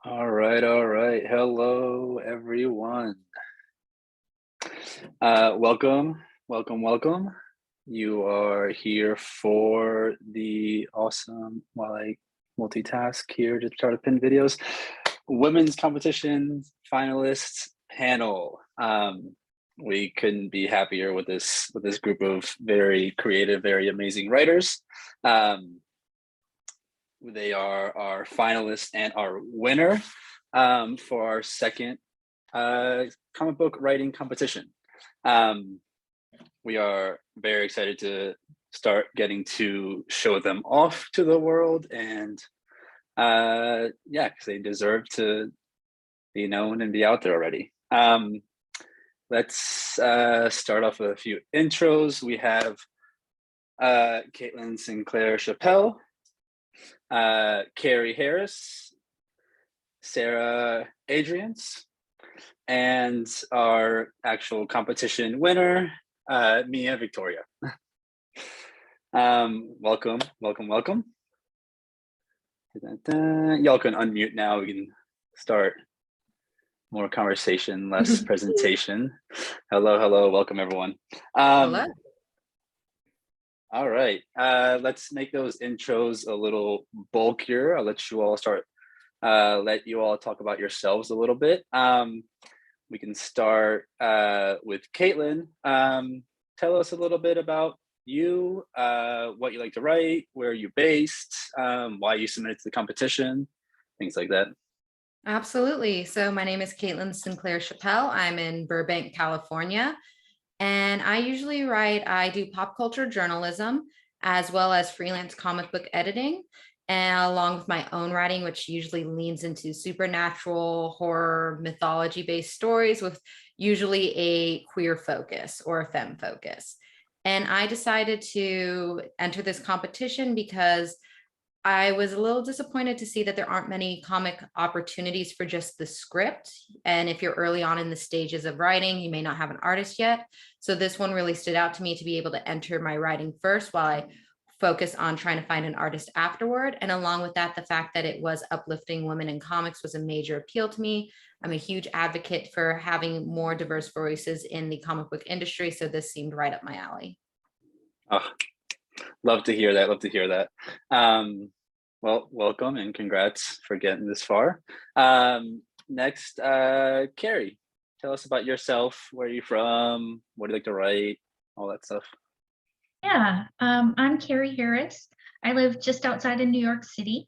All right, all right. Hello, everyone. Welcome. You are here for the awesome, while I multitask here to try to pin videos, women's competition finalists panel. We couldn't be happier with this group of very creative, very amazing writers. They are our finalists and our winner for our second comic book writing competition. We are very excited to start getting to show them off to the world, and yeah, because they deserve to be known and be out there already. Let's start off with a few intros. We have Caitlin Sinclair Chappell, Carrie Harris, Sarah Adriance, and our actual competition winner, Mia Victoria. Welcome. Y'all can unmute now. We can start more conversation, less presentation. Hello. Welcome, everyone. Hello. All right, let's make those intros a little bulkier. I'll let you all start, let you all talk about yourselves a little bit. We can start with Caitlin. Tell us a little bit about you, what you like to write, where you're based, why you submitted to the competition, things like that. Absolutely. So my name is Caitlin Sinclair Chappell. I'm in Burbank, California. And I usually I do pop culture journalism, as well as freelance comic book editing, and along with my own writing, which usually leans into supernatural, horror, mythology-based stories with usually a queer focus or a femme focus. And I decided to enter this competition because I was a little disappointed to see that there aren't many comic opportunities for just the script. And if you're early on in the stages of writing, you may not have an artist yet. So this one really stood out to me to be able to enter my writing first while I focus on trying to find an artist afterward. And along with that, the fact that it was uplifting women in comics was a major appeal to me. I'm a huge advocate for having more diverse voices in the comic book industry. So this seemed right up my alley. Oh, love to hear that. Well, welcome and congrats for getting this far. Next, Carrie, tell us about yourself. Where are you from? What do you like to write? All that stuff. Yeah, I'm Carrie Harris. I live just outside of New York City,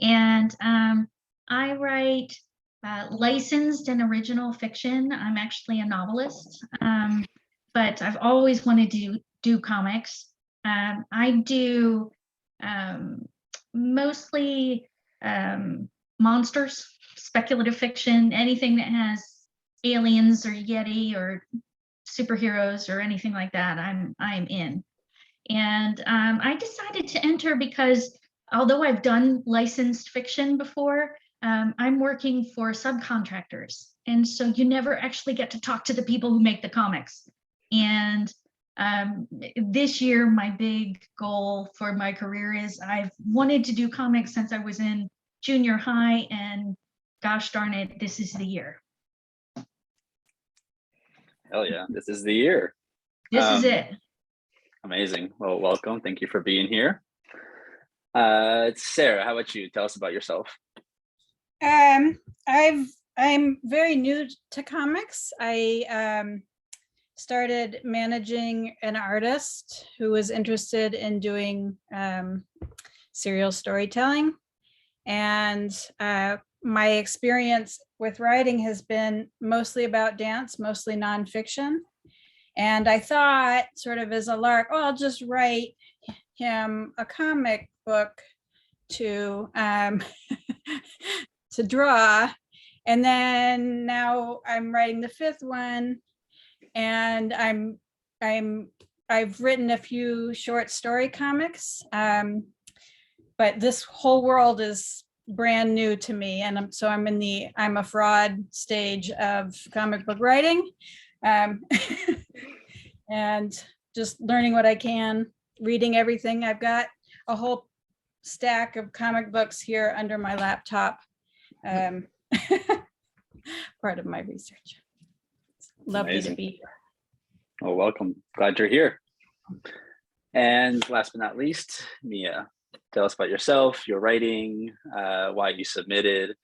and I write licensed and original fiction. I'm actually a novelist, but I've always wanted to do comics. I do mostly monsters, speculative fiction, anything that has aliens or Yeti or superheroes or anything like that. I'm in. And I decided to enter because although I've done licensed fiction before, I'm working for subcontractors. And so you never actually get to talk to the people who make the comics. And this year, my big goal for my career is I've wanted to do comics since I was in junior high, and gosh darn it, this is the year. Hell yeah, this is the year. This is it. Amazing. Well, welcome. Thank you for being here. Sarah, how about you? Tell us about yourself. I'm very new to comics. I started managing an artist who was interested in doing serial storytelling. And my experience with writing has been mostly about dance, mostly nonfiction. And I thought, sort of as a lark, oh, I'll just write him a comic book to to draw. And then now I'm writing the fifth one, and I've written a few short story comics, but this whole world is brand new to me, and I'm a fraud stage of comic book writing. And just learning what I can, reading everything. I've got a whole stack of comic books here under my laptop. part of my research. Lovely Amazing. to be here. Oh, welcome. Glad you're here. And last but not least, Mia, tell us about yourself, your writing, why you submitted.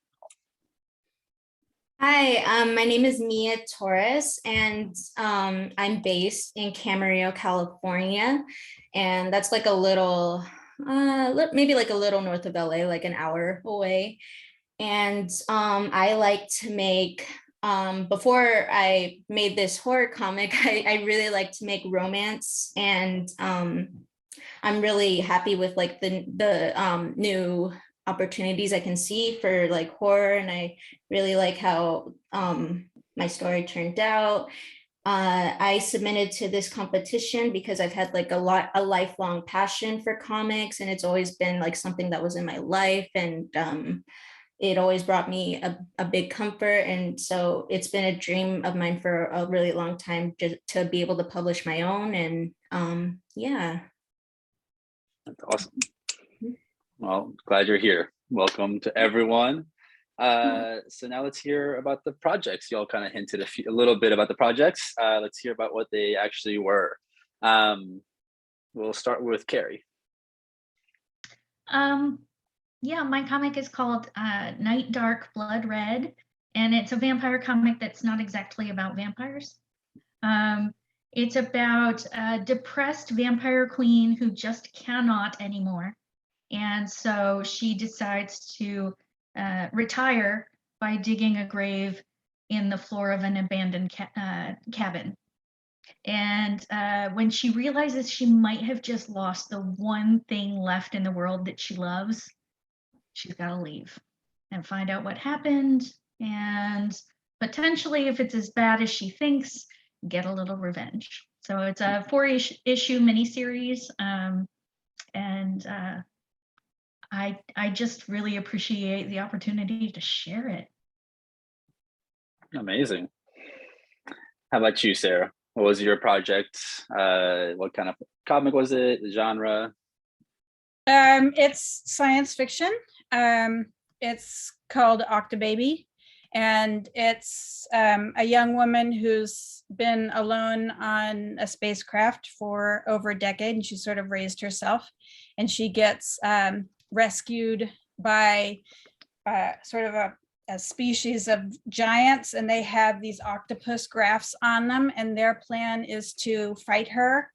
Hi, my name is Mia Torres, and I'm based in Camarillo, California, and that's like a little, maybe like a little north of LA, like an hour away. And I like to make, before I made this horror comic, I really like to make romance, and I'm really happy with like the new opportunities I can see for like horror, and I really like how my story turned out. I submitted to this competition because I've had like a lifelong passion for comics, and it's always been like something that was in my life, and it always brought me a big comfort. And so it's been a dream of mine for a really long time just to be able to publish my own. And yeah. That's awesome. Well, glad you're here. Welcome to everyone. So now let's hear about the projects. Y'all kind of hinted a little bit about the projects. Let's hear about what they actually were. We'll start with Carrie. Yeah, my comic is called Night Dark Blood Red, and it's a vampire comic that's not exactly about vampires. It's about a depressed vampire queen who just cannot anymore. And so she decides to retire by digging a grave in the floor of an abandoned cabin. And when she realizes she might have just lost the one thing left in the world that she loves, she's got to leave and find out what happened. And potentially, if it's as bad as she thinks, get a little revenge. So it's a 4-issue miniseries. And I just really appreciate the opportunity to share it. Amazing. How about you, Sarah? What was your project? What kind of comic was it? The genre? It's science fiction. It's called Octobaby, and it's a young woman who's been alone on a spacecraft for over a decade, and she sort of raised herself, and she gets rescued by sort of a species of giants, and they have these octopus grafts on them, and their plan is to fight her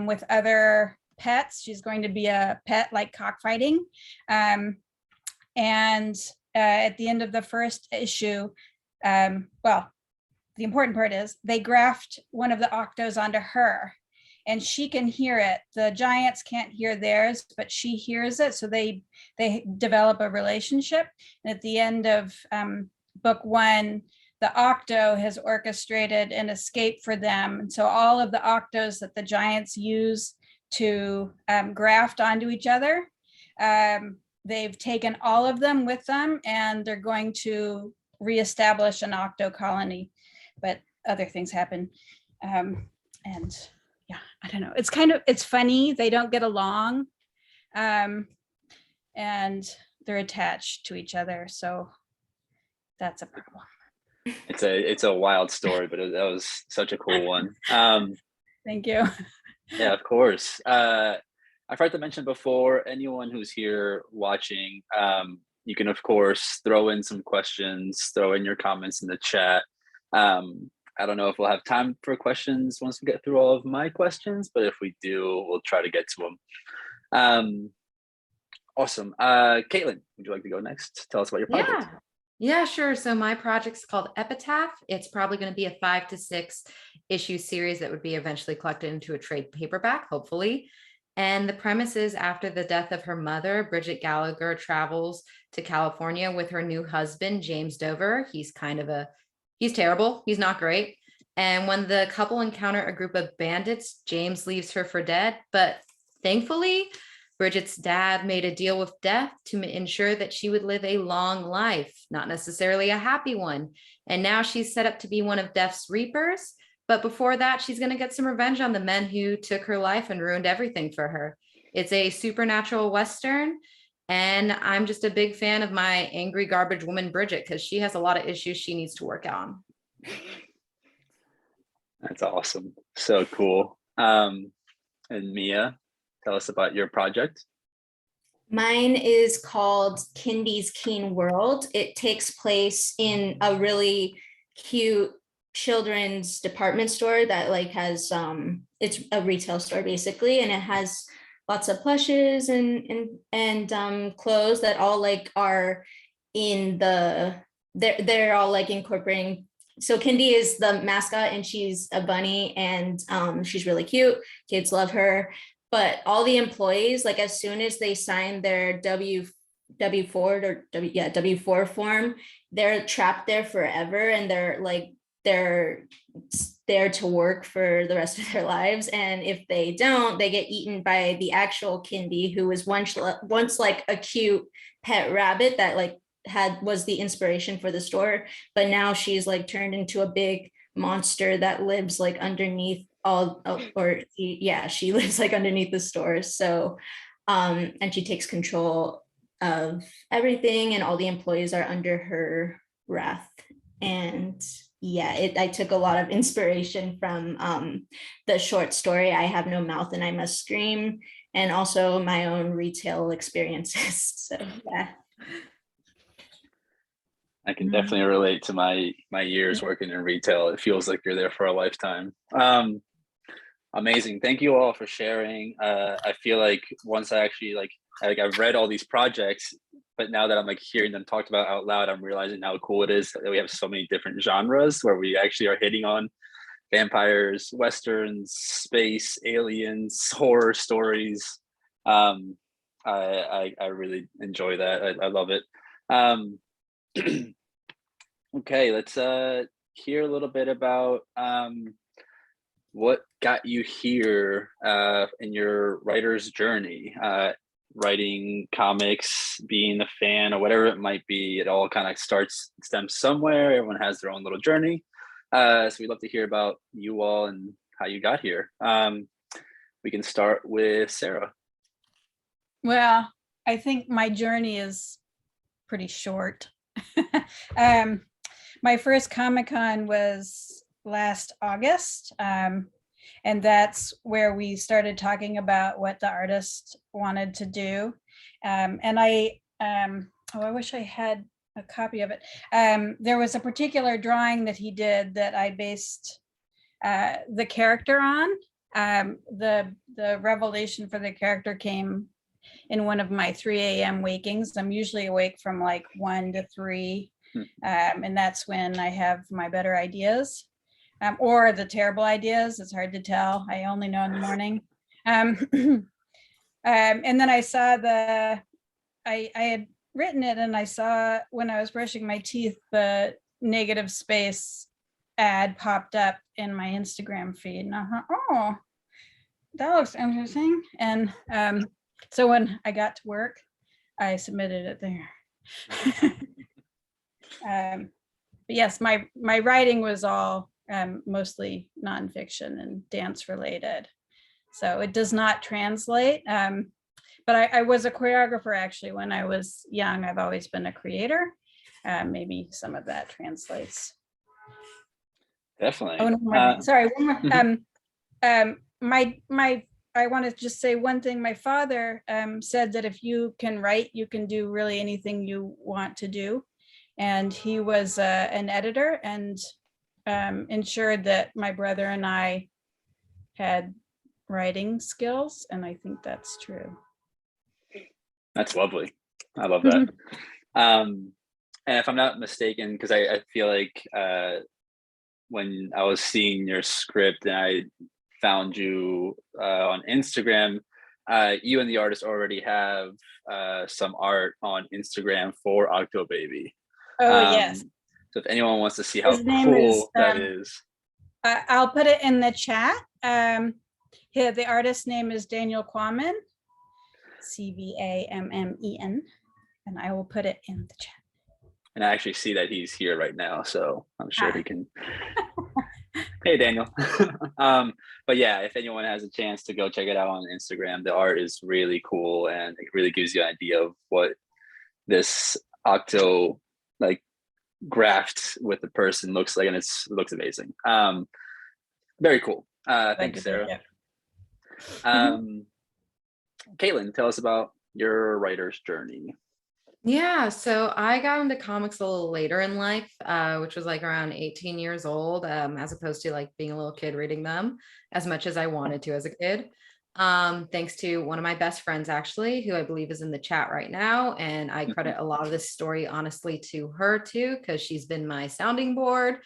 with other pets. She's going to be a pet, like cockfighting. And at the end of the first issue, well, the important part is they graft one of the octos onto her, and she can hear it. The giants can't hear theirs, but she hears it. So they develop a relationship. And at the end of book 1, the octo has orchestrated an escape for them. And so all of the octos that the giants use to graft onto each other, they've taken all of them with them, and they're going to reestablish an octo colony. But other things happen. And yeah, I don't know. It's funny. They don't get along, and they're attached to each other. So that's a problem. It's a wild story, but that was such a cool one. Thank you. Yeah, of course. I forgot to mention before, anyone who's here watching, you can, of course, throw in some questions, throw in your comments in the chat. I don't know if we'll have time for questions once we get through all of my questions, but if we do, we'll try to get to them. Awesome. Caitlin, would you like to go next? Tell us about your project. Yeah, sure. So my project's called Epitaph. It's probably going to be a 5 to 6 issue series that would be eventually collected into a trade paperback, hopefully. And the premise is, after the death of her mother, Bridget Gallagher travels to California with her new husband, James Dover. He's terrible. He's not great. And when the couple encounter a group of bandits, James leaves her for dead. But thankfully, Bridget's dad made a deal with death to ensure that she would live a long life, not necessarily a happy one. And now she's set up to be one of death's reapers. But before that, she's going to get some revenge on the men who took her life and ruined everything for her. It's a supernatural Western. And I'm just a big fan of my angry garbage woman, Bridget, because she has a lot of issues she needs to work on. That's awesome. So cool. And Mia, tell us about your project. Mine is called Kindy's Keen World. It takes place in a really cute children's department store that like has it's a retail store basically, and it has lots of plushes and clothes that all like are in the they're all like incorporating. So Kindy is the mascot and she's a bunny and she's really cute. Kids love her. But all the employees, like as soon as they sign their W4 or W4 form, they're trapped there forever, and they're there to work for the rest of their lives. And if they don't, they get eaten by the actual Kindy, who was once like a cute pet rabbit that like was the inspiration for the store, but now she's like turned into a big monster that lives like underneath she lives like underneath the store. So and she takes control of everything and all the employees are under her wrath. And I took a lot of inspiration from the short story I Have No Mouth and I Must Scream, and also my own retail experiences. So yeah, I can definitely relate to my years working in retail. It feels like you're there for a lifetime. Amazing. Thank you all for sharing. I feel like once I actually I've read all these projects, but now that I'm like hearing them talked about out loud, I'm realizing how cool it is that we have so many different genres where we actually are hitting on vampires, westerns, space, aliens, horror stories. I really enjoy that. I love it. Okay, let's hear a little bit about what got you here in your writer's journey, writing comics, being a fan, or whatever it might be. It all kind of stems somewhere. Everyone has their own little journey. So we'd love to hear about you all and how you got here. We can start with Sarah. Well, I think my journey is pretty short. My first Comic-Con was last August. And that's where we started talking about what the artist wanted to do. And I wish I had a copy of it. There was a particular drawing that he did that I based the character on. The revelation for the character came in one of my 3 a.m. wakings. I'm usually awake from like 1 to 3. And that's when I have my better ideas. Or the terrible ideas. It's hard to tell. I only know in the morning. And then I saw I had written it, and I saw when I was brushing my teeth, the negative space ad popped up in my Instagram feed. And I thought, oh, that looks interesting. And so when I got to work, I submitted it there. But yes, my writing was all mostly nonfiction and dance related. So it does not translate. But I was a choreographer actually when I was young. I've always been a creator. Maybe some of that translates. Definitely. Oh, no, sorry, one more. I want to just say one thing. My father said that if you can write, you can do really anything you want to do. And he was an editor and ensured that my brother and I had writing skills, and I think that's true. That's lovely. I love that. And if I'm not mistaken, because I feel like when I was seeing your script and I found you on Instagram, you and the artist already have some art on Instagram for Octobaby. Oh, yes. So if anyone wants to see how cool that is. I'll put it in the chat. The artist's name is Daniel Quammen, Cvammen, and I will put it in the chat. And I actually see that he's here right now, so I'm sure he can Hey, Daniel. But yeah, if anyone has a chance to go check it out on Instagram, the art is really cool and it really gives you an idea of what this octo like graft with the person looks like, and it looks amazing. Very cool. Thanks, Sarah. Yeah. Caitlin, tell us about your writer's journey. Yeah, so I got into comics a little later in life, which was like around 18 years old, as opposed to like being a little kid reading them as much as I wanted to as a kid. Thanks to one of my best friends, actually, who I believe is in the chat right now. And I credit a lot of this story, honestly, to her too, because she's been my sounding board.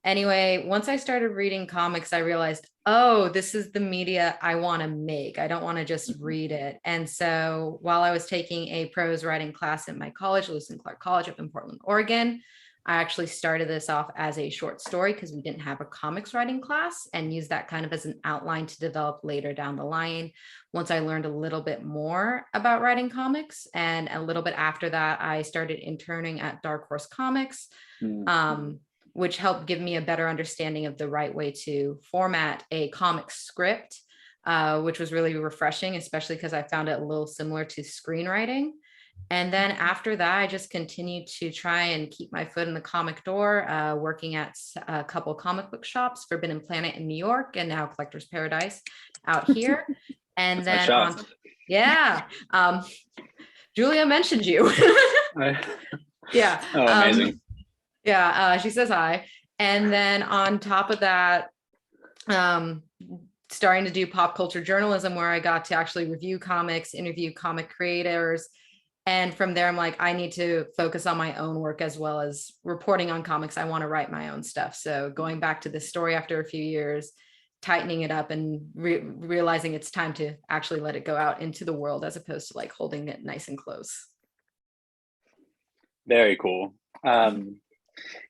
Anyway, once I started reading comics, I realized, oh, this is the media I want to make. I don't want to just read it. And so while I was taking a prose writing class at my college, Lewis and Clark College up in Portland, Oregon, I actually started this off as a short story because we didn't have a comics writing class, and used that kind of as an outline to develop later down the line. Once I learned a little bit more about writing comics, and a little bit after that, I started interning at Dark Horse Comics, which helped give me a better understanding of the right way to format a comic script, which was really refreshing, especially because I found it a little similar to screenwriting. And then after that, I just continued to try and keep my foot in the comic door, working at a couple comic book shops, Forbidden Planet in New York, and now Collector's Paradise out here. And That's then Julia mentioned you. Yeah. Oh, amazing. She says hi. And then on top of that, starting to do pop culture journalism, where I got to actually review comics, interview comic creators. And from there, I'm like, I need to focus on my own work as well as reporting on comics. I want to write my own stuff. So going back to this story after a few years, tightening it up and realizing it's time to actually let it go out into the world as opposed to like holding it nice and close. Very cool.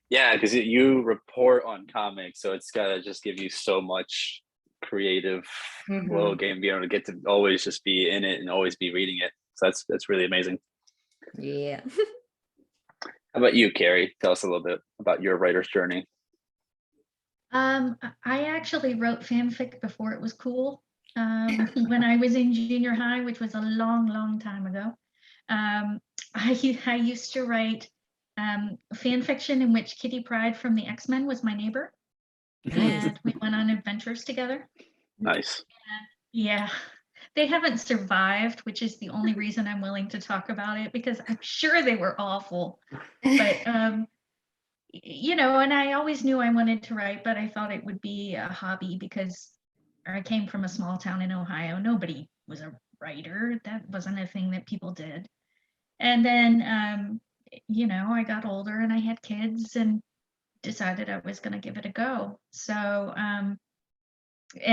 Yeah, because you report on comics, so it's gotta just give you so much creative flow game, being able to get to always just be in it and always be reading it. So that's really amazing. Yeah. How about you, Carrie? Tell us a little bit about your writer's journey. I actually wrote fanfic before it was cool. When I was in junior high, which was a long time ago. I used to write fan fiction in which Kitty Pryde from the X-Men was my neighbor. And we went on adventures together. Nice. Yeah. They haven't survived, which is the only reason I'm willing to talk about it, because I'm sure they were awful. But, you know, and I always knew I wanted to write, but I thought it would be a hobby because I came from a small town in Ohio. Nobody was a writer. That wasn't a thing that people did. And then, you know, I got older and I had kids and decided I was going to give it a go. So, and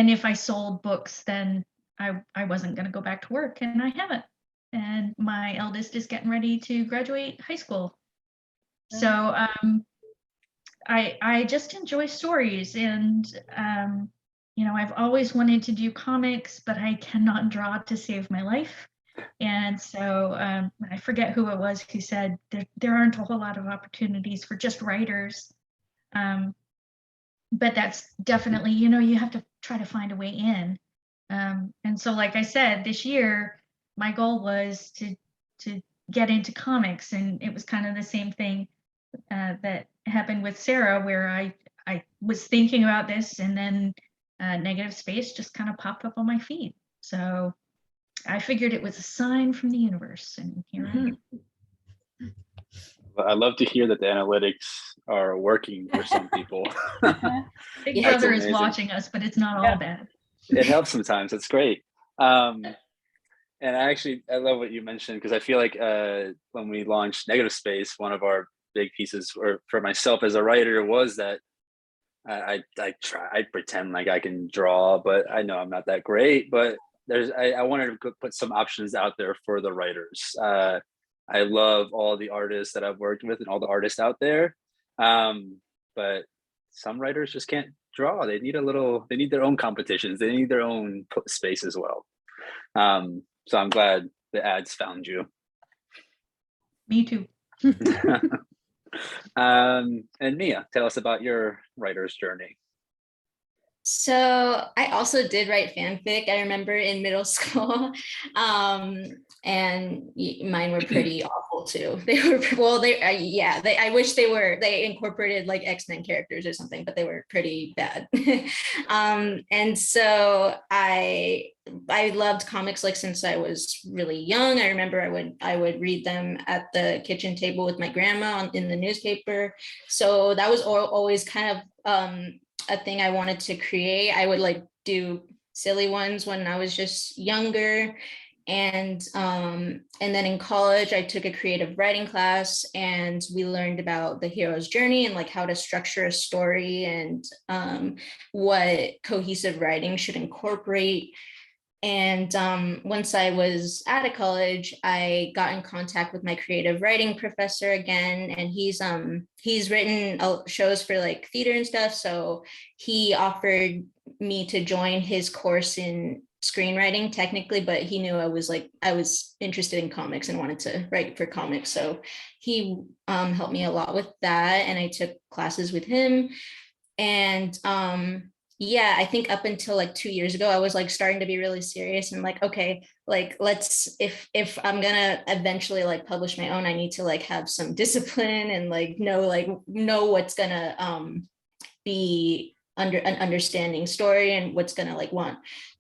if I sold books, then I wasn't going to go back to work, and I haven't. And my eldest is getting ready to graduate high school. So I just enjoy stories, and you know, I've always wanted to do comics, but I cannot draw to save my life. And so I forget who it was who said there aren't a whole lot of opportunities for just writers. But that's definitely, you know, you have to try to find a way in. And so, like I said, this year, my goal was to get into comics, and it was kind of the same thing that happened with Sarah, where I was thinking about this, and then Negative Space just kind of popped up on my feed. So I figured it was a sign from the universe, and here I am. I love to hear that the analytics are working for some people. Big Brother is watching us, but it's not all bad. It helps sometimes. It's great. And I love what you mentioned, because I feel like when we launched Negative Space, one of our big pieces for myself as a writer was that I pretend like I can draw, but I know I'm not that great. But I wanted to put some options out there for the writers. I love all the artists that I've worked with and all the artists out there. But some writers just can't draw. They need their own competitions. They need their own space as well. So I'm glad the ads found you. Me too. And Mia, tell us about your writer's journey. So I also did write fanfic. I remember in middle school, and mine were pretty awful too. They were well, yeah. I wish they incorporated like X-Men characters or something, but they were pretty bad. And so I loved comics like since I was really young. I remember I would read them at the kitchen table with my grandma in the newspaper. So that was always kind of a thing I wanted to create. I would like do silly ones when I was just younger. And then in college, I took a creative writing class and we learned about the hero's journey and like how to structure a story and what cohesive writing should incorporate. And once I was out of college, I got in contact with my creative writing professor again, and he's written shows for like theater and stuff. So he offered me to join his course in screenwriting technically, but he knew I was interested in comics and wanted to write for comics. So he helped me a lot with that, and I took classes with him. And yeah, I think up until like 2 years ago, I was like starting to be really serious and like, okay, like if I'm gonna eventually like publish my own, I need to like have some discipline and like know what's gonna be under an understanding story and what's gonna like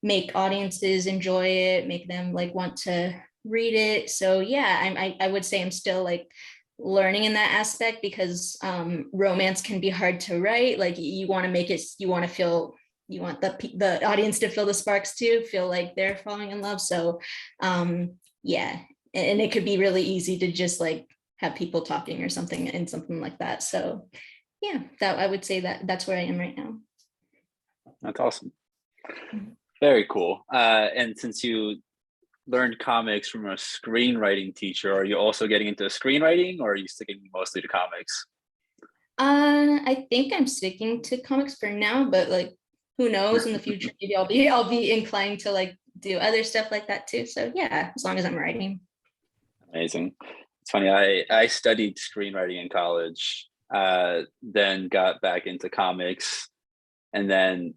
make audiences enjoy it, make them like want to read it. So yeah, I would say I'm still like learning in that aspect because romance can be hard to write. Like you want to make it, you want the audience to feel the sparks too, feel like they're falling in love. So yeah, and it could be really easy to just like have people talking or something and something like that. So yeah, that I would say that's where I am right now. That's awesome. Very cool. And since you learned comics from a screenwriting teacher, are you also getting into screenwriting or are you sticking mostly to comics? I think I'm sticking to comics for now, but like who knows in the future, maybe I'll be inclined to like do other stuff like that too. So yeah, as long as I'm writing. Amazing. It's funny, I studied screenwriting in college, then got back into comics, and then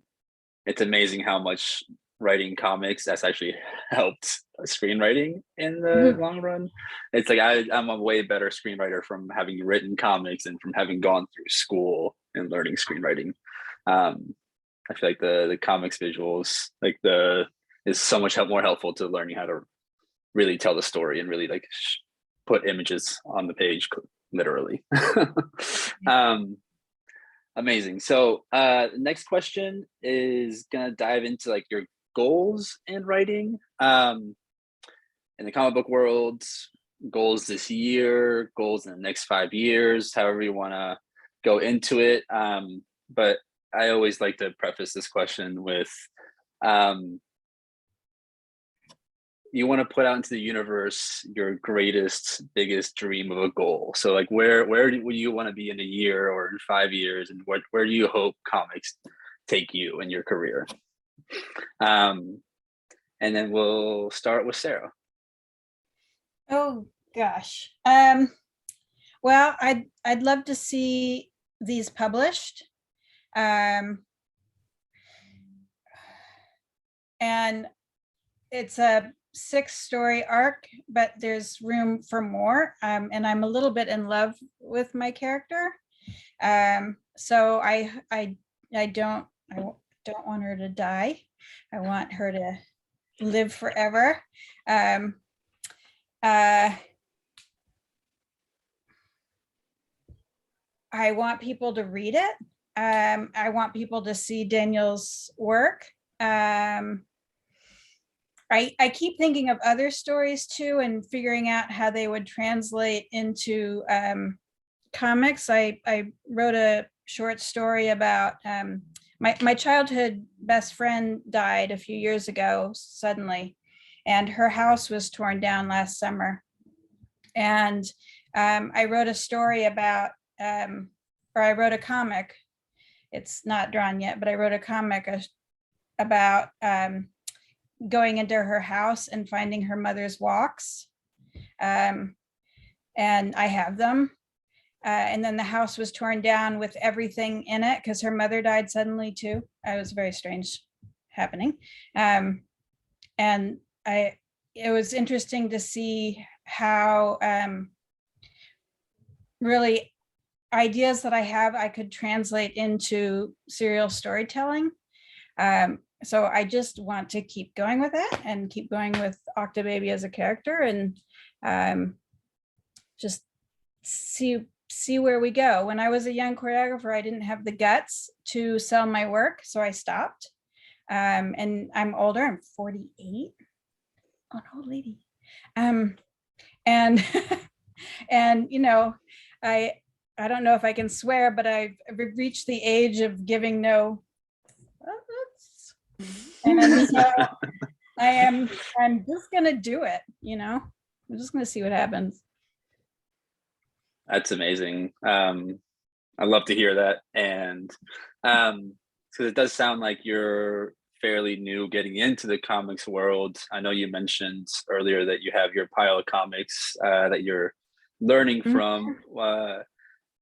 it's amazing how much writing comics that's actually helped screenwriting in the long run. It's like I'm a way better screenwriter from having written comics and from having gone through school and learning screenwriting. I feel like the comics visuals is so much more helpful to learning how to really tell the story and really like put images on the page literally. Amazing. So next question is gonna dive into like your goals in writing. In the comic book world, goals this year, goals in the next 5 years, however you want to go into it. But I always like to preface this question with you want to put out into the universe your greatest, biggest dream of a goal. So like where would you want to be in a year or in 5 years, and where do you hope comics take you in your career? And then we'll start with Sarah. Oh gosh. Well, I'd love to see these published. And it's a 6-story arc, but there's room for more. And I'm a little bit in love with my character. So I don't want her to die. I want her to live forever. I want people to read it. I want people to see Daniel's work. I keep thinking of other stories too and figuring out how they would translate into comics. I wrote a short story about my childhood best friend died a few years ago suddenly, and her house was torn down last summer. And I wrote a story about, or I wrote a comic. It's not drawn yet, but I wrote a comic about going into her house and finding her mother's walks. And I have them. And then the house was torn down with everything in it because her mother died suddenly too. It was very strange happening. And it was interesting to see how really ideas that I have, I could translate into serial storytelling. So I just want to keep going with that and keep going with Octobaby as a character, and just see where we go. When I was a young choreographer, I didn't have the guts to sell my work, so I stopped. And I'm older, I'm 48. Oh, an old lady. And and you know, I don't know if I can swear, but I've reached the age of giving no. And so I'm just gonna do it, you know. I'm just gonna see what happens. That's amazing. I love to hear that. And because it does sound like you're fairly new getting into the comics world. I know you mentioned earlier that you have your pile of comics that you're learning from.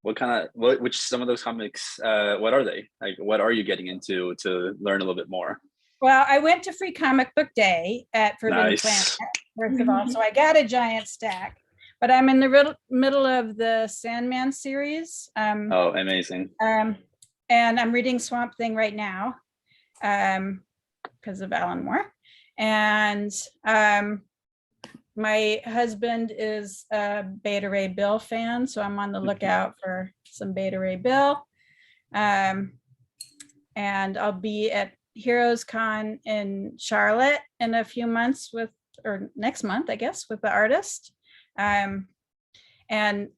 Which some of those comics, what are they? Like, what are you getting into to learn a little bit more? Well, I went to Free Comic Book Day at Forbidden Planet, first of all, so I got a giant stack. But I'm in the middle of the Sandman series. Oh, amazing. And I'm reading Swamp Thing right now because of Alan Moore. And my husband is a Beta Ray Bill fan, so I'm on the lookout for some Beta Ray Bill. And I'll be at Heroes Con in Charlotte in a few months or next month, I guess, with the artist. And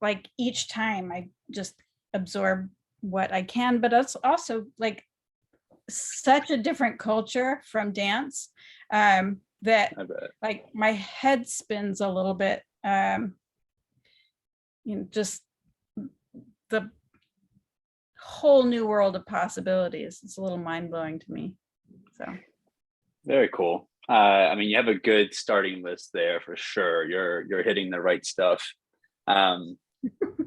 like each time I just absorb what I can, but it's also like such a different culture from dance that like my head spins a little bit, just the whole new world of possibilities. It's a little mind-blowing to me. So very cool. I mean, you have a good starting list there for sure. You're hitting the right stuff. And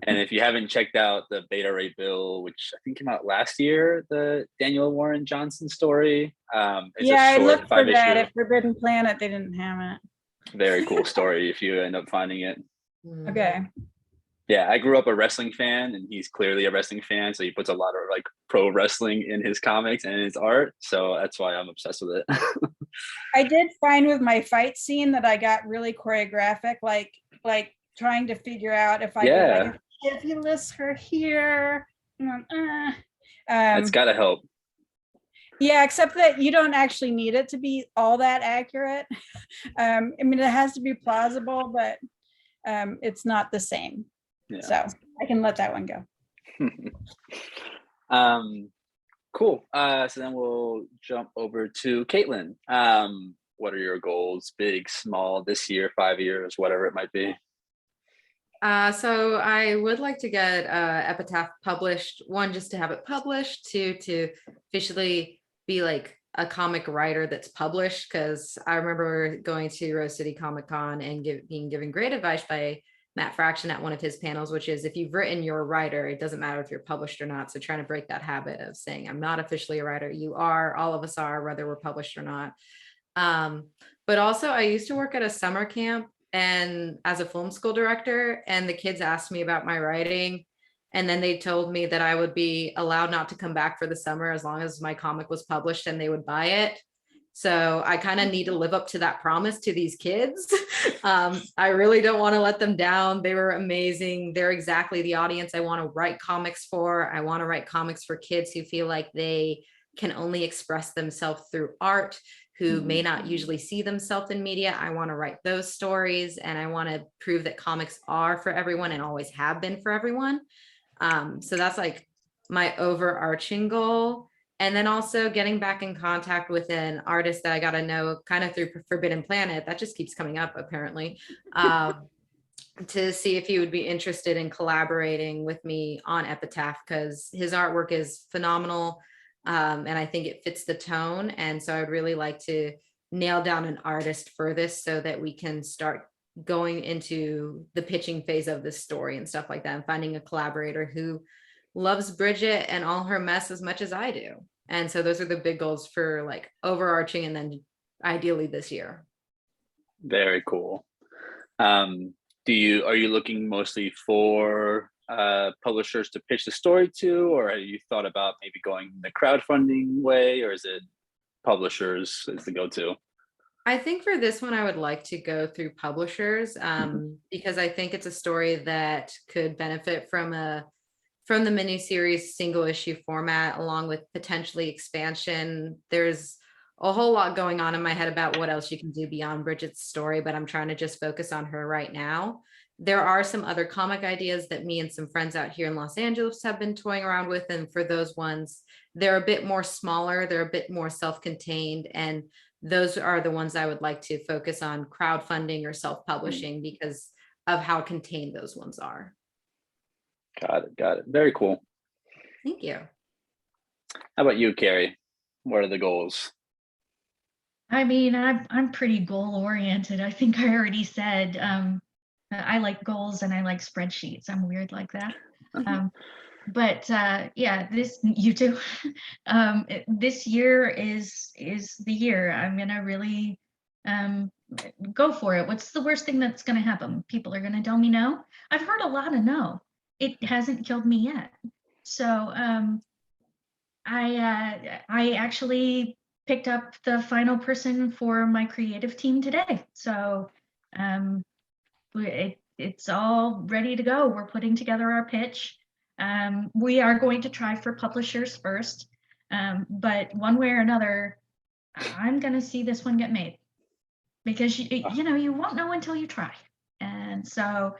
if you haven't checked out the Beta Ray Bill, which I think came out last year, the Daniel Warren Johnson story. I looked for that at Forbidden Planet. They didn't have it. Very cool story if you end up finding it. Okay. Yeah, I grew up a wrestling fan, and he's clearly a wrestling fan, so he puts a lot of like pro wrestling in his comics and in his art, so that's why I'm obsessed with it. I did find with my fight scene that I got really choreographic, like trying to figure out if I could, like, if you list her here, it's gotta help. Yeah, except that you don't actually need it to be all that accurate. I mean, it has to be plausible, but it's not the same. Yeah. So I can let that one go. Cool. So then we'll jump over to Caitlin. What are your goals, big, small, this year, 5 years, whatever it might be? So I would like to get Epitaph published, one, just to have it published, two, to officially be like a comic writer that's published, because I remember going to Rose City Comic Con and being given great advice by Matt Fraction at one of his panels, which is, if you've written, you're a writer. It doesn't matter if you're published or not. So trying to break that habit of saying, I'm not officially a writer. You are, all of us are, whether we're published or not. But also I used to work at a summer camp and as a film school director, and the kids asked me about my writing. And then they told me that I would be allowed not to come back for the summer as long as my comic was published and they would buy it. So I kind of need to live up to that promise to these kids. I really don't want to let them down. They were amazing. They're exactly the audience I want to write comics for. I want to write comics for kids who feel like they can only express themselves through art, who may not usually see themselves in media. I want to write those stories, and I want to prove that comics are for everyone and always have been for everyone. So that's like my overarching goal. And then also getting back in contact with an artist that I got to know kind of through Forbidden Planet, that just keeps coming up apparently, to see if he would be interested in collaborating with me on Epitaph, because his artwork is phenomenal. And I think it fits the tone. And so I'd really like to nail down an artist for this so that we can start going into the pitching phase of this story and stuff like that, and finding a collaborator who loves Bridget and all her mess as much as I do. And so those are the big goals for like overarching, and then ideally this year. Very cool. Are you looking mostly for publishers to pitch the story to, or have you thought about maybe going the crowdfunding way, or is it publishers is the go-to? I think for this one, I would like to go through publishers, because I think it's a story that could benefit from the miniseries single issue format, along with potentially expansion. There's a whole lot going on in my head about what else you can do beyond Bridget's story, but I'm trying to just focus on her right now. There are some other comic ideas that me and some friends out here in Los Angeles have been toying around with. And for those ones, they're a bit more smaller, they're a bit more self-contained. And those are the ones I would like to focus on crowdfunding or self-publishing because of how contained those ones are. Got it. Very cool. Thank you. How about you, Carrie? What are the goals? I mean, I'm pretty goal oriented. I think I already said I like goals and I like spreadsheets. I'm weird like that. But yeah, you too. This year is the year I'm gonna really go for it. What's the worst thing that's gonna happen? People are gonna tell me no. I've heard a lot of no. It hasn't killed me yet. So I actually picked up the final person for my creative team today. So it's all ready to go. We're putting together our pitch. We are going to try for publishers first, but one way or another, I'm going to see this one get made, because you won't know until you try. And so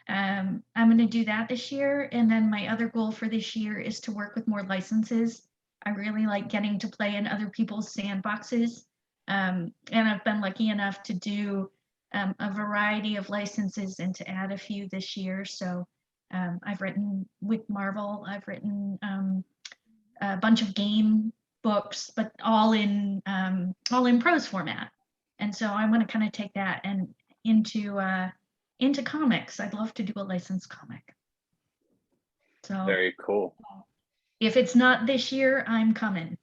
I'm going to do that this year. And then my other goal for this year is to work with more licenses. I really like getting to play in other people's sandboxes. And I've been lucky enough to do a variety of licenses and to add a few this year. So I've written with Marvel, I've written a bunch of game books, but all in prose format. And so I want to kind of take that and into comics. I'd love to do a licensed comic. So very cool. If it's not this year, I'm coming.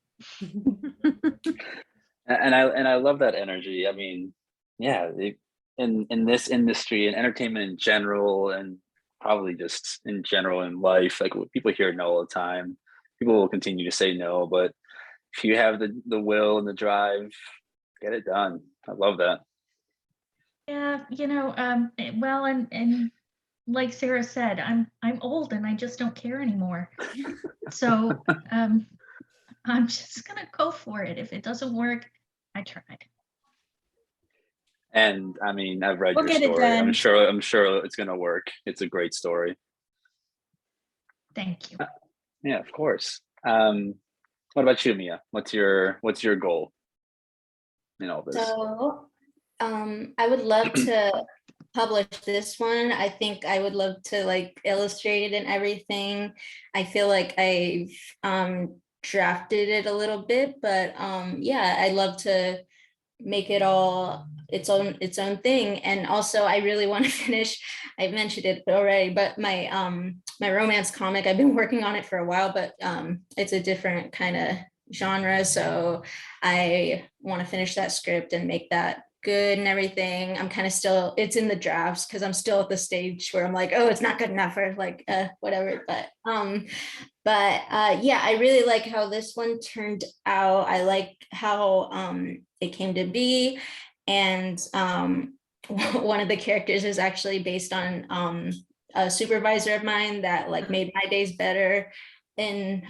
And I love that energy. I mean, yeah, in this industry and entertainment in general, and probably just in general in life, like people hear no all the time. People will continue to say no, but if you have the will and the drive, get it done. I love that. Yeah, well, and like Sarah said, I'm old and I just don't care anymore. So I'm just gonna go for it. If it doesn't work, I tried. And I mean, I've read We'll your get it story. done. I'm sure it's gonna work. It's a great story. Thank you. Yeah, of course. What about you, Mia? What's your goal in all this? So I would love to publish this one. I think I would love to like illustrate it and everything. I feel like I've drafted it a little bit, but yeah, I'd love to make it all its own thing. And also I really want to finish, I mentioned it already, but my my romance comic, I've been working on it for a while, but it's a different kind of genre. So I want to finish that script and make that good and everything. I'm kind of still, it's in the drafts because I'm still at the stage where I'm like, oh, it's not good enough, or like whatever. But yeah, I really like how this one turned out. I like how it came to be. And one of the characters is actually based on a supervisor of mine that like made my days better in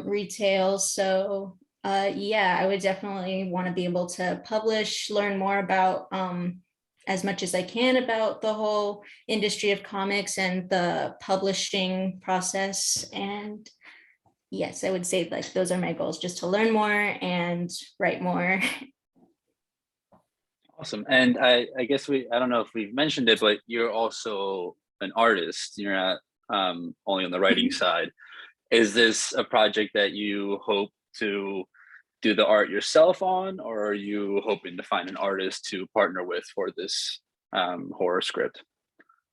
retail. So yeah, I would definitely want to be able to publish, learn more about as much as I can about the whole industry of comics and the publishing process. And yes, I would say like those are my goals, just to learn more and write more. Awesome. And I guess I don't know if we've mentioned it, but you're also an artist. You're not only on the writing side. Is this a project that you hope to do the art yourself on, or are you hoping to find an artist to partner with for this horror script?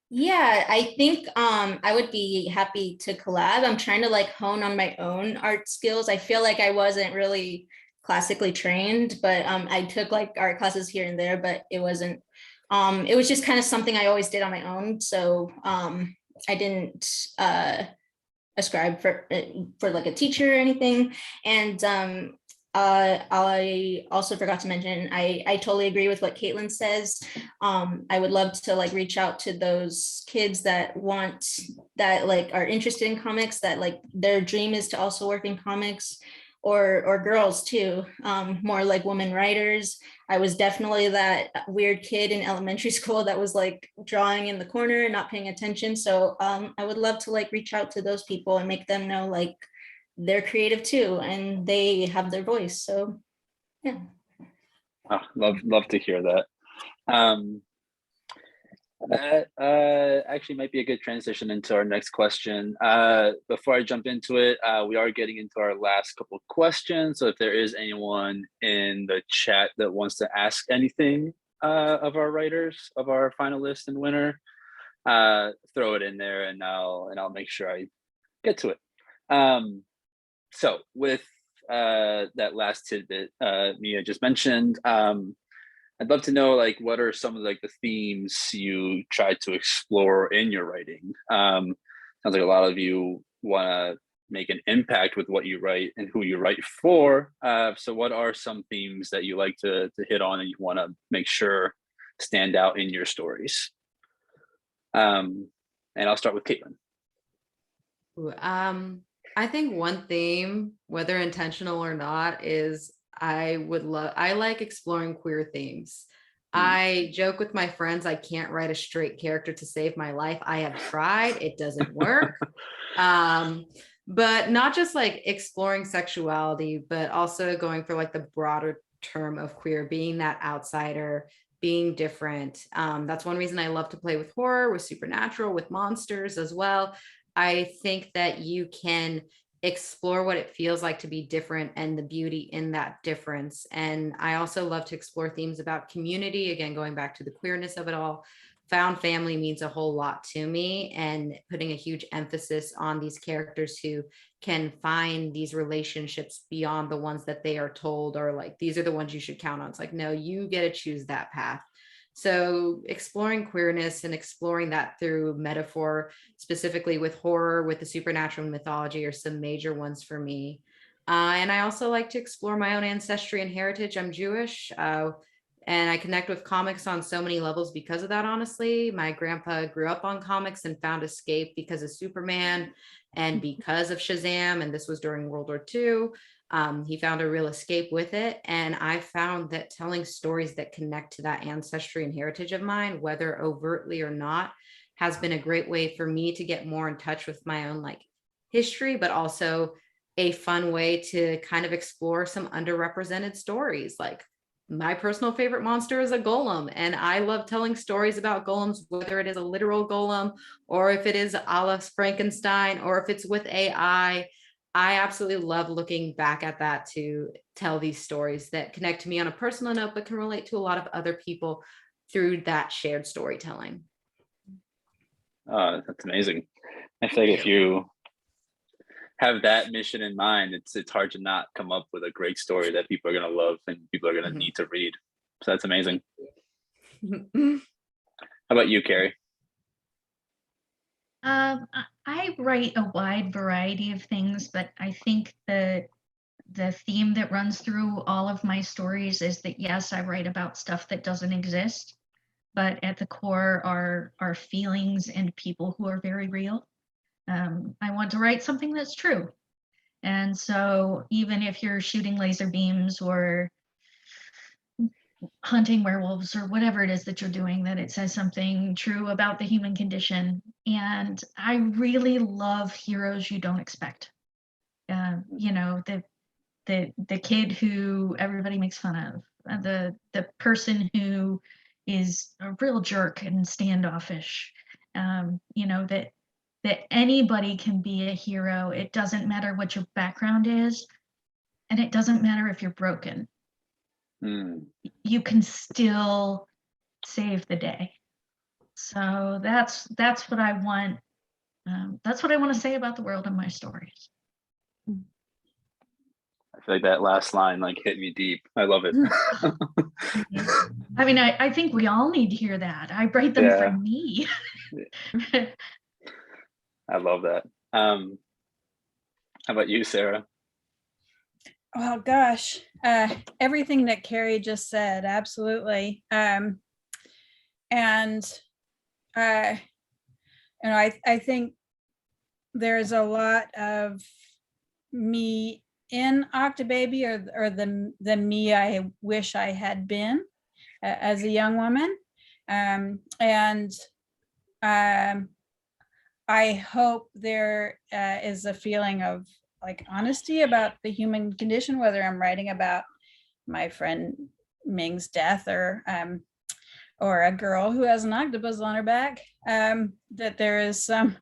Yeah, I think I would be happy to collab. I'm trying to like hone on my own art skills. I feel like I wasn't really classically trained, but I took like art classes here and there, but it wasn't it was just kind of something I always did on my own. So I didn't ascribe for like a teacher or anything. And I also forgot to mention, I totally agree with what Caitlin says. I would love to like reach out to those kids that like are interested in comics, that like their dream is to also work in comics, or girls too, more like women writers. I was definitely that weird kid in elementary school that was like drawing in the corner and not paying attention. So I would love to like reach out to those people and make them know like they're creative too and they have their voice. So yeah. Oh, love to hear that. That actually might be a good transition into our next question. Before I jump into it, we are getting into our last couple of questions. So if there is anyone in the chat that wants to ask anything of our writers, of our finalists and winner, throw it in there, and I'll make sure I get to it. So with that last tidbit Mia just mentioned, I'd love to know like what are some of like the themes you try to explore in your writing. Sounds like a lot of you want to make an impact with what you write and who you write for. So what are some themes that you like to hit on and you want to make sure stand out in your stories? And I'll start with Caitlin. I think one theme, whether intentional or not, is I like exploring queer themes. I joke with my friends, I can't write a straight character to save my life. I have tried, it doesn't work. But not just like exploring sexuality, but also going for like the broader term of queer, being that outsider, being different. That's one reason I love to play with horror, with supernatural, with monsters as well. I think that you can explore what it feels like to be different and the beauty in that difference. And I also love to explore themes about community. Again, going back to the queerness of it all, found family means a whole lot to me, and putting a huge emphasis on these characters who can find these relationships beyond the ones that they are told, or like, these are the ones you should count on. It's like, no, you get to choose that path. So exploring queerness and exploring that through metaphor, specifically with horror, with the supernatural mythology, are some major ones for me. And I also like to explore my own ancestry and heritage. I'm Jewish, and I connect with comics on so many levels because of that, honestly. My grandpa grew up on comics and found escape because of Superman and because of Shazam, and this was during World War II. He found a real escape with it. And I found that telling stories that connect to that ancestry and heritage of mine, whether overtly or not, has been a great way for me to get more in touch with my own like history, but also a fun way to kind of explore some underrepresented stories. Like, my personal favorite monster is a golem, and I love telling stories about golems, whether it is a literal golem or if it is a la Frankenstein or if it's with AI. I absolutely love looking back at that to tell these stories that connect to me on a personal note, but can relate to a lot of other people through that shared storytelling. That's amazing. I feel like if you have that mission in mind, it's hard to not come up with a great story that people are going to love and people are going to need to read. So that's amazing. How about you, Carrie? I write a wide variety of things, but I think the theme that runs through all of my stories is that, yes, I write about stuff that doesn't exist, but at the core are feelings and people who are very real. I want to write something that's true. And so even if you're shooting laser beams or hunting werewolves or whatever it is that you're doing, that it says something true about the human condition. And I really love heroes you don't expect. You know, the kid who everybody makes fun of, the person who is a real jerk and standoffish. You know, that anybody can be a hero. It doesn't matter what your background is, and it doesn't matter if you're broken. You can still save the day. So that's what I want. That's what I want to say about the world and my stories. I feel like that last line like hit me deep. I love it. I mean, I think we all need to hear that. I write them for me. I love that. How about you, Sarah? Oh gosh, everything that Carrie just said, absolutely. And I think there's a lot of me in Octobaby, or the me I wish I had been as a young woman. I hope there is a feeling of like honesty about the human condition, whether I'm writing about my friend Ming's death or a girl who has an octopus on her back, that there is some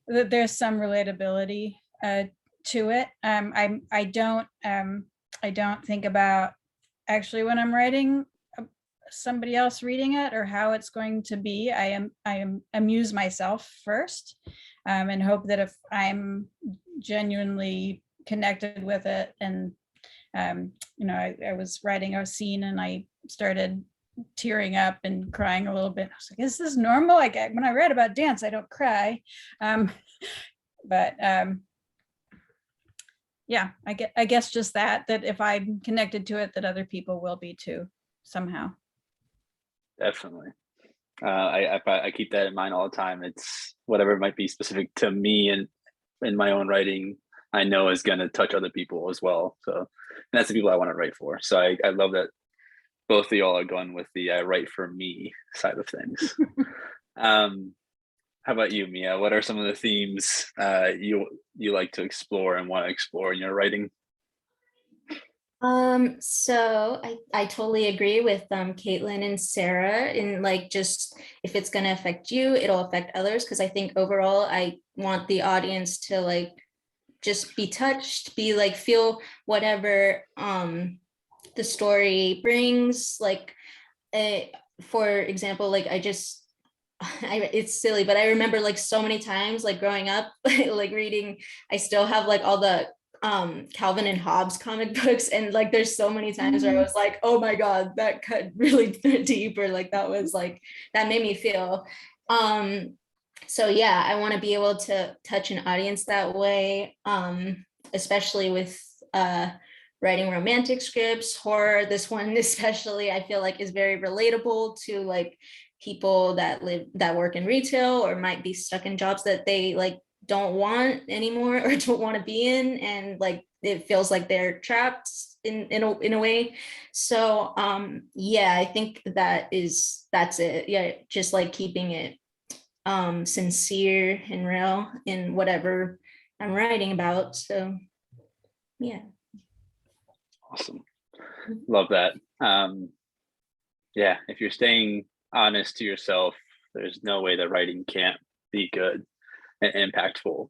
that there's some relatability to it. I don't think about actually when I'm writing somebody else reading it or how it's going to be. I amuse myself first, and hope that if I'm genuinely connected with it, and I was writing a scene and I started tearing up and crying a little bit. I was like, is this normal? Like when I read about dance, I don't cry. But yeah, I guess just that if I'm connected to it, that other people will be too, somehow. Definitely. I keep that in mind all the time. It's whatever might be specific to me and in my own writing, I know is going to touch other people as well. So that's the people I want to write for. So I love that both of y'all are going with the write for me side of things. How about you, Mia? What are some of the themes you like to explore and want to explore in your writing? So I totally agree with Caitlin and Sarah, in like, just if it's going to affect you, it'll affect others, because I think overall I want the audience to like just be touched, be like, feel whatever the story brings. Like for example, like it's silly, but I remember like so many times like growing up like reading, I still have like all the Calvin and Hobbes comic books, and like there's so many times where I was like, oh my god, that cut really deep, or like that was like, that made me feel. So yeah, I want to be able to touch an audience that way, especially with writing romantic scripts, horror. This one especially I feel like is very relatable to like people that work in retail or might be stuck in jobs that they like don't want anymore or don't want to be in, and like it feels like they're trapped in a way. So yeah, I think that's it. Yeah, just like keeping it sincere and real in whatever I'm writing about. So yeah. Awesome. Love that. Yeah, if you're staying honest to yourself, there's no way that writing can't be good and impactful.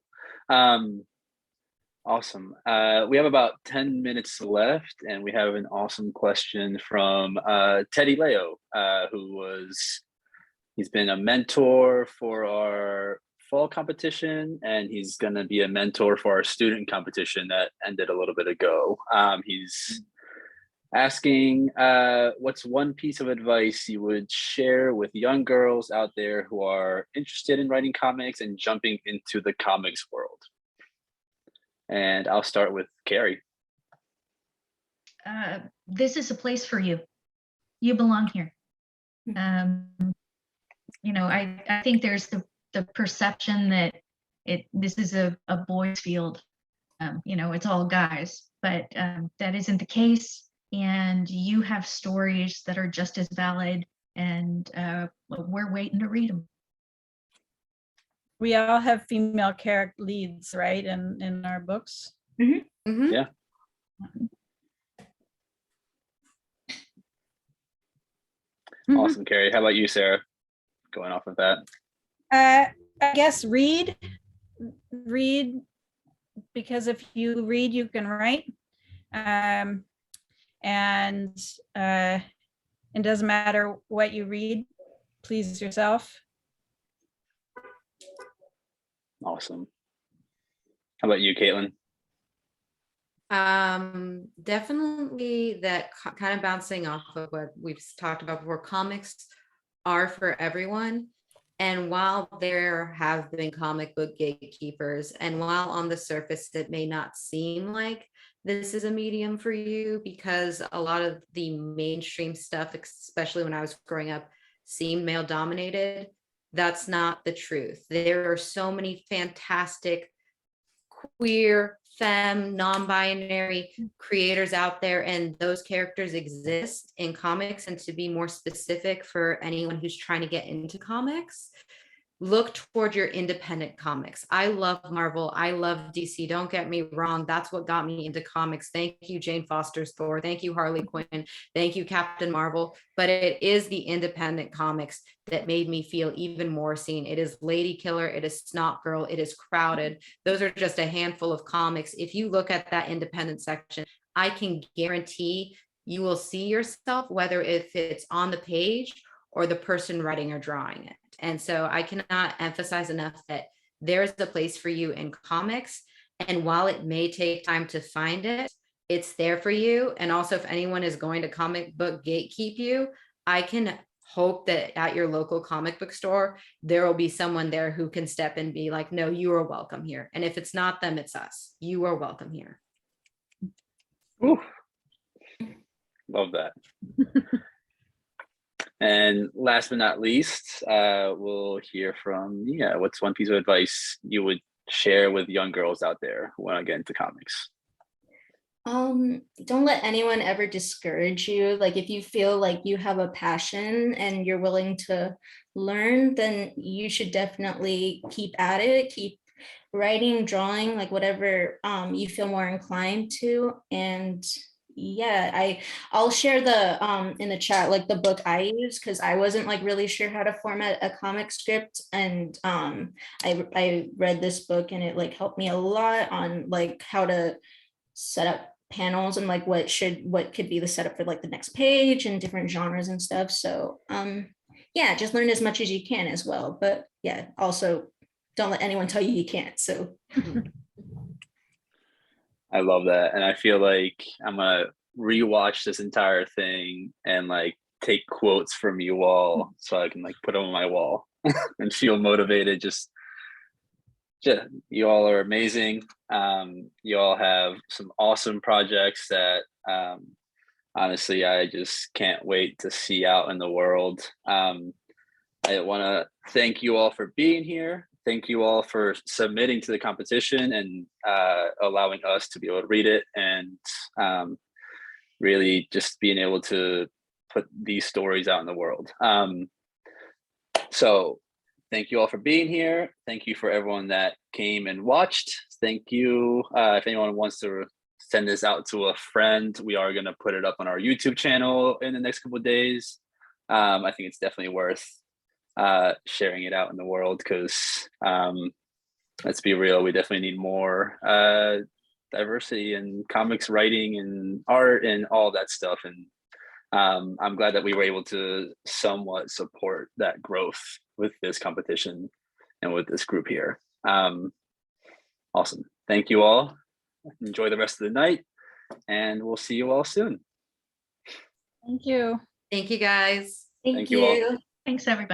Awesome. We have about 10 minutes left, and we have an awesome question from Teddy Leo, he's been a mentor for our fall competition, and he's going to be a mentor for our student competition that ended a little bit ago. He's asking, what's one piece of advice you would share with young girls out there who are interested in writing comics and jumping into the comics world? And I'll start with Carrie. This is a place for you. You belong here. I think there's the perception that this is a boys' field. It's all guys, but that isn't the case. And you have stories that are just as valid, and we're waiting to read them. We all have female character leads, right, in our books. Mm-hmm. Mm-hmm. Yeah. Awesome, Carrie. How about you, Sarah? Going off of that. I guess read, because if you read, you can write. And it doesn't matter what you read. please yourself. Awesome. How about you, Caitlin? Definitely that kind of bouncing off of what we've talked about before. Comics are for everyone. And while there have been comic book gatekeepers, and while on the surface it may not seem like this is a medium for you, because a lot of the mainstream stuff, especially when I was growing up, seemed male dominated, that's not the truth. There are so many fantastic queer, femme, non-binary creators out there, and those characters exist in comics. And to be more specific for anyone who's trying to get into comics, look toward your independent comics. I love Marvel. I love DC. Don't get me wrong. That's what got me into comics. Thank you, Jane Foster's Thor. Thank you, Harley Quinn. Thank you, Captain Marvel. But it is the independent comics that made me feel even more seen. It is Lady Killer. It is Snot Girl. It is Crowded. Those are just a handful of comics. If you look at that independent section, I can guarantee you will see yourself, whether if it's on the page or the person writing or drawing it. And so I cannot emphasize enough that there's a place for you in comics. And while it may take time to find it, it's there for you. And also, if anyone is going to comic book gatekeep you, I can hope that at your local comic book store, there will be someone there who can step in and be like, no, you are welcome here. And if it's not them, it's us. You are welcome here. Ooh. Love that. And last but not least, we'll hear from Nia. What's one piece of advice you would share with young girls out there who want to get into comics? Don't let anyone ever discourage you. Like, if you feel like you have a passion and you're willing to learn, then you should definitely keep at it, keep writing, drawing, like whatever you feel more inclined to. And yeah, I'll share the in the chat like the book I use, because I wasn't like really sure how to format a comic script, and I read this book and it like helped me a lot on like how to set up panels and like what could be the setup for like the next page and different genres and stuff. So yeah, just learn as much as you can as well. But yeah, also don't let anyone tell you you can't. So I love that. And I feel like I'm gonna rewatch this entire thing and like take quotes from you all so I can like put them on my wall and feel motivated. Just you all are amazing. You all have some awesome projects that honestly I just can't wait to see out in the world. I want to thank you all for being here. Thank you all for submitting to the competition and allowing us to be able to read it, and really just being able to put these stories out in the world. So thank you all for being here. Thank you for everyone that came and watched. Thank you. If anyone wants to send this out to a friend, we are going to put it up on our YouTube channel in the next couple of days. I think it's definitely worth sharing it out in the world, because let's be real, we definitely need more diversity in comics writing and art and all that stuff. And I'm glad that we were able to somewhat support that growth with this competition and with this group here. Awesome. Thank you all. Enjoy the rest of the night, and we'll see you all soon. Thank you. Thank you, guys. thank you all. you. Thanks, everybody.